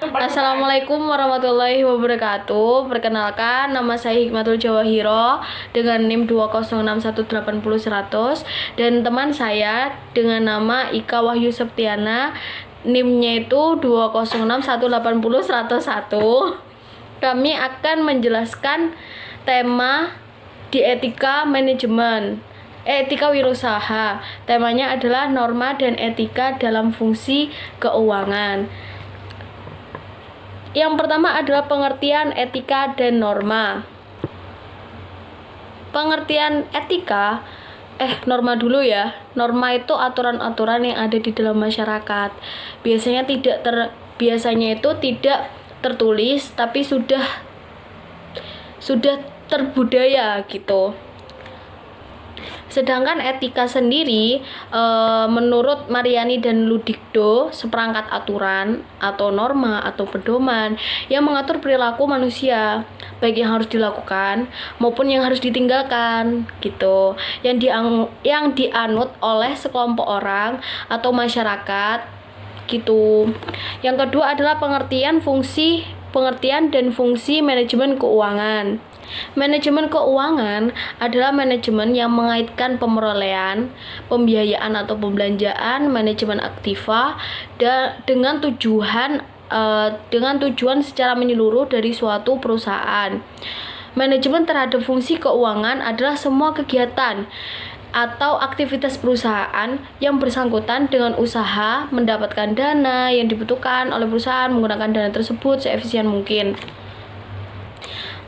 Assalamualaikum warahmatullahi wabarakatuh. Perkenalkan, nama saya Hikmatul Jawahiro dengan NIM 206180100 dan teman saya dengan nama Ika Wahyu Septiana, NIM-nya itu 206180101. Kami akan menjelaskan tema di etika manajemen. Etika wirausaha. Temanya adalah norma dan etika dalam fungsi keuangan. Yang pertama adalah pengertian etika dan norma. Pengertian etika, norma dulu ya. Norma itu aturan-aturan yang ada di dalam masyarakat. Biasanya itu tidak tertulis, tapi sudah terbudaya gitu. Sedangkan etika sendiri, menurut Mariani dan Ludikdo, seperangkat aturan atau norma atau pedoman yang mengatur perilaku manusia, baik yang harus dilakukan maupun yang harus ditinggalkan gitu, yang dianut oleh sekelompok orang atau masyarakat gitu. Yang kedua adalah pengertian dan fungsi manajemen keuangan. Manajemen keuangan adalah manajemen yang mengaitkan pemerolehan, pembiayaan atau pembelanjaan, manajemen aktiva dengan tujuan secara menyeluruh dari suatu perusahaan. Manajemen terhadap fungsi keuangan adalah semua kegiatan atau aktivitas perusahaan yang bersangkutan dengan usaha mendapatkan dana yang dibutuhkan oleh perusahaan, menggunakan dana tersebut seefisien mungkin.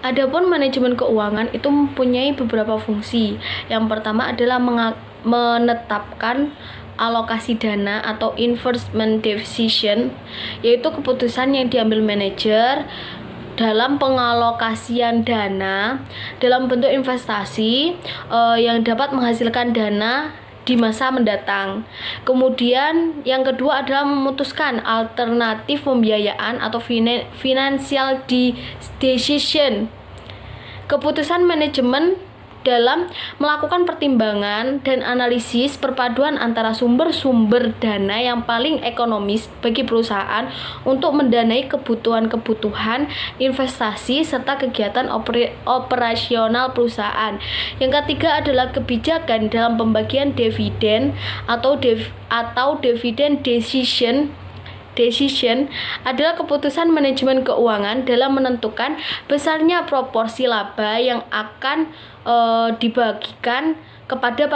Adapun manajemen keuangan itu mempunyai beberapa fungsi. Yang pertama adalah menetapkan alokasi dana atau investment decision, yaitu keputusan yang diambil manajer dalam pengalokasian dana dalam bentuk investasi yang dapat menghasilkan dana di masa mendatang. Kemudian yang kedua adalah memutuskan alternatif pembiayaan atau financial decision. Keputusan manajemen dalam melakukan pertimbangan dan analisis perpaduan antara sumber-sumber dana yang paling ekonomis bagi perusahaan untuk mendanai kebutuhan investasi serta kegiatan operasional perusahaan. Yang ketiga adalah kebijakan dalam pembagian dividen atau dividend decision adalah keputusan manajemen keuangan dalam menentukan besarnya proporsi laba yang akan dibagikan kepada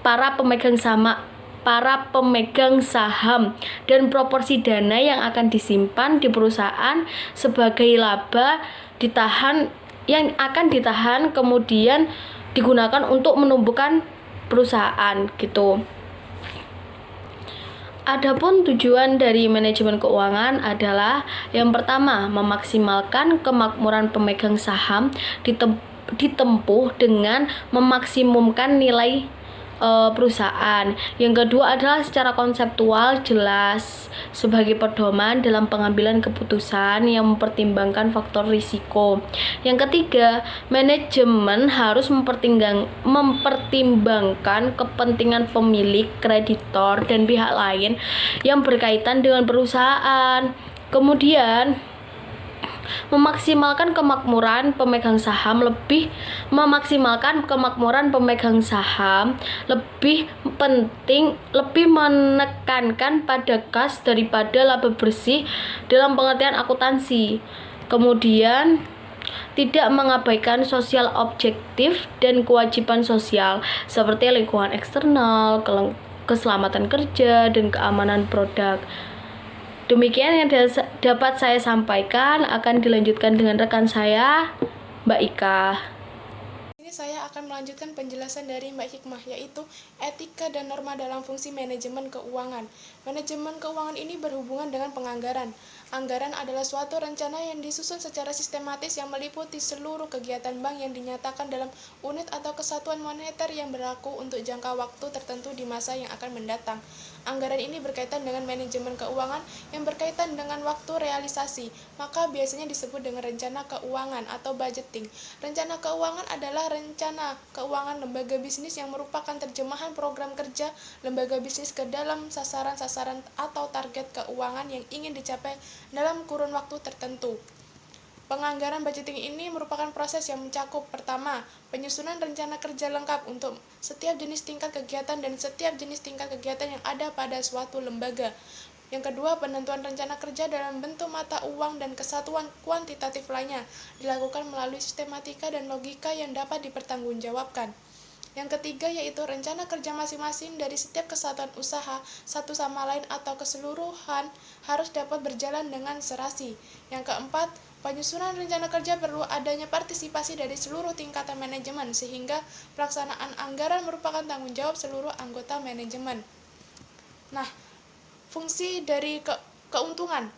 para pemegang saham dan proporsi dana yang akan disimpan di perusahaan sebagai laba yang akan ditahan kemudian digunakan untuk menumbuhkan perusahaan gitu. Adapun tujuan dari manajemen keuangan adalah yang pertama, memaksimalkan kemakmuran pemegang saham ditempuh dengan memaksimumkan nilai perusahaan. Yang kedua adalah secara konseptual jelas sebagai pedoman dalam pengambilan keputusan yang mempertimbangkan faktor risiko. Yang ketiga, manajemen harus mempertimbangkan kepentingan pemilik, kreditor, dan pihak lain yang berkaitan dengan perusahaan. Kemudian memaksimalkan kemakmuran pemegang saham lebih menekankan pada kas daripada laba bersih dalam pengertian akuntansi. Kemudian tidak mengabaikan sosial objektif dan kewajiban sosial seperti lingkungan eksternal, keselamatan kerja, dan keamanan produk. Demikian yang dapat saya sampaikan, akan dilanjutkan dengan rekan saya, Mbak Ika. Ini saya akan melanjutkan penjelasan dari Mbak Hikmah, yaitu etika dan norma dalam fungsi manajemen keuangan. Manajemen keuangan ini berhubungan dengan penganggaran. Anggaran adalah suatu rencana yang disusun secara sistematis yang meliputi seluruh kegiatan bank yang dinyatakan dalam unit atau kesatuan moneter yang berlaku untuk jangka waktu tertentu di masa yang akan mendatang. Anggaran ini berkaitan dengan manajemen keuangan yang berkaitan dengan waktu realisasi, maka biasanya disebut dengan rencana keuangan atau budgeting. Rencana keuangan adalah rencana keuangan lembaga bisnis yang merupakan terjemahan program kerja lembaga bisnis ke dalam sasaran-sasaran atau target keuangan yang ingin dicapai dalam kurun waktu tertentu. Penganggaran budgeting ini merupakan proses yang mencakup pertama, penyusunan rencana kerja lengkap untuk setiap jenis tingkat kegiatan dan setiap jenis tingkat kegiatan yang ada pada suatu lembaga. Yang kedua, penentuan rencana kerja dalam bentuk mata uang dan kesatuan kuantitatif lainnya dilakukan melalui sistematika dan logika yang dapat dipertanggungjawabkan. Yang ketiga yaitu rencana kerja masing-masing dari setiap kesatuan usaha satu sama lain atau keseluruhan harus dapat berjalan dengan serasi. Yang keempat, penyusunan rencana kerja perlu adanya partisipasi dari seluruh tingkatan manajemen sehingga pelaksanaan anggaran merupakan tanggung jawab seluruh anggota manajemen. Nah, fungsi dari keuntungan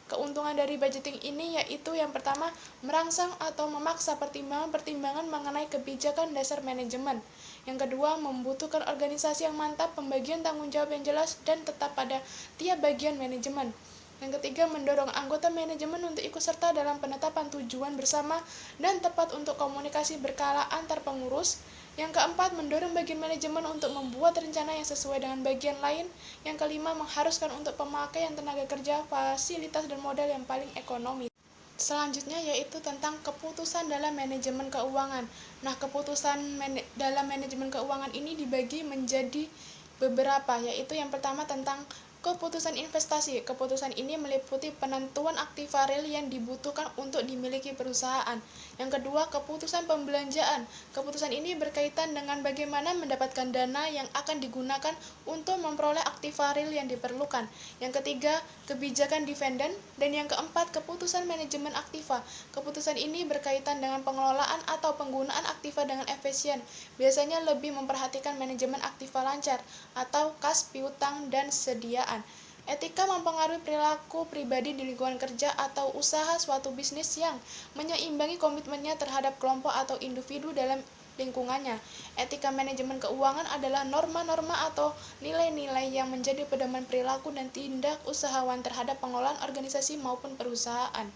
dari budgeting ini yaitu yang pertama, merangsang atau memaksa pertimbangan-pertimbangan mengenai kebijakan dasar manajemen. Yang kedua, membutuhkan organisasi yang mantap, pembagian tanggung jawab yang jelas dan tetap pada tiap bagian manajemen. Yang ketiga, mendorong anggota manajemen untuk ikut serta dalam penetapan tujuan bersama dan tepat untuk komunikasi berkala antar pengurus. Yang keempat, mendorong bagian manajemen untuk membuat rencana yang sesuai dengan bagian lain. Yang kelima, mengharuskan untuk pemakaian tenaga kerja, fasilitas, dan modal yang paling ekonomis. Selanjutnya yaitu tentang keputusan dalam manajemen keuangan. Nah, keputusan dalam manajemen keuangan ini dibagi menjadi beberapa, yaitu yang pertama tentang keputusan investasi. Keputusan ini meliputi penentuan aktiva real yang dibutuhkan untuk dimiliki perusahaan. Yang kedua, keputusan pembelanjaan. Keputusan ini berkaitan dengan bagaimana mendapatkan dana yang akan digunakan untuk memperoleh aktiva real yang diperlukan. Yang ketiga, kebijakan dividen. Dan yang keempat, keputusan manajemen aktiva. Keputusan ini berkaitan dengan pengelolaan atau penggunaan aktiva dengan efisien. Biasanya lebih memperhatikan manajemen aktiva lancar atau kas piutang dan sediaan. Etika mempengaruhi perilaku pribadi di lingkungan kerja atau usaha suatu bisnis yang menyeimbangi komitmennya terhadap kelompok atau individu dalam lingkungannya. Etika manajemen keuangan adalah norma-norma atau nilai-nilai yang menjadi pedoman perilaku dan tindak usahawan terhadap pengelolaan organisasi maupun perusahaan.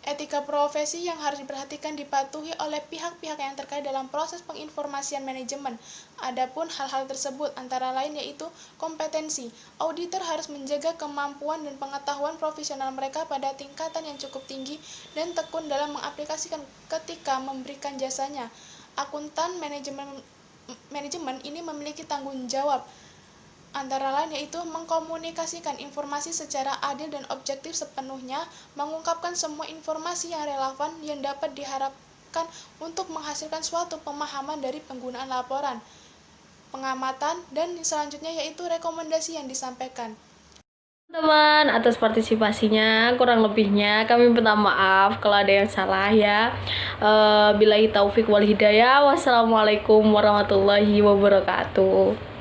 Etika profesi yang harus diperhatikan dipatuhi oleh pihak-pihak yang terkait dalam proses penginformasian manajemen. Adapun hal-hal tersebut antara lain yaitu kompetensi. Auditor harus menjaga kemampuan dan pengetahuan profesional mereka pada tingkatan yang cukup tinggi dan tekun dalam mengaplikasikan ketika memberikan jasanya. Akuntan manajemen ini memiliki tanggung jawab antara lain yaitu mengkomunikasikan informasi secara adil dan objektif sepenuhnya, mengungkapkan semua informasi yang relevan yang dapat diharapkan untuk menghasilkan suatu pemahaman dari penggunaan laporan, pengamatan, dan selanjutnya yaitu rekomendasi yang disampaikan. Teman, atas partisipasinya, kurang lebihnya kami minta maaf kalau ada yang salah ya. Billahi taufik wal hidayah. Wassalamualaikum warahmatullahi wabarakatuh.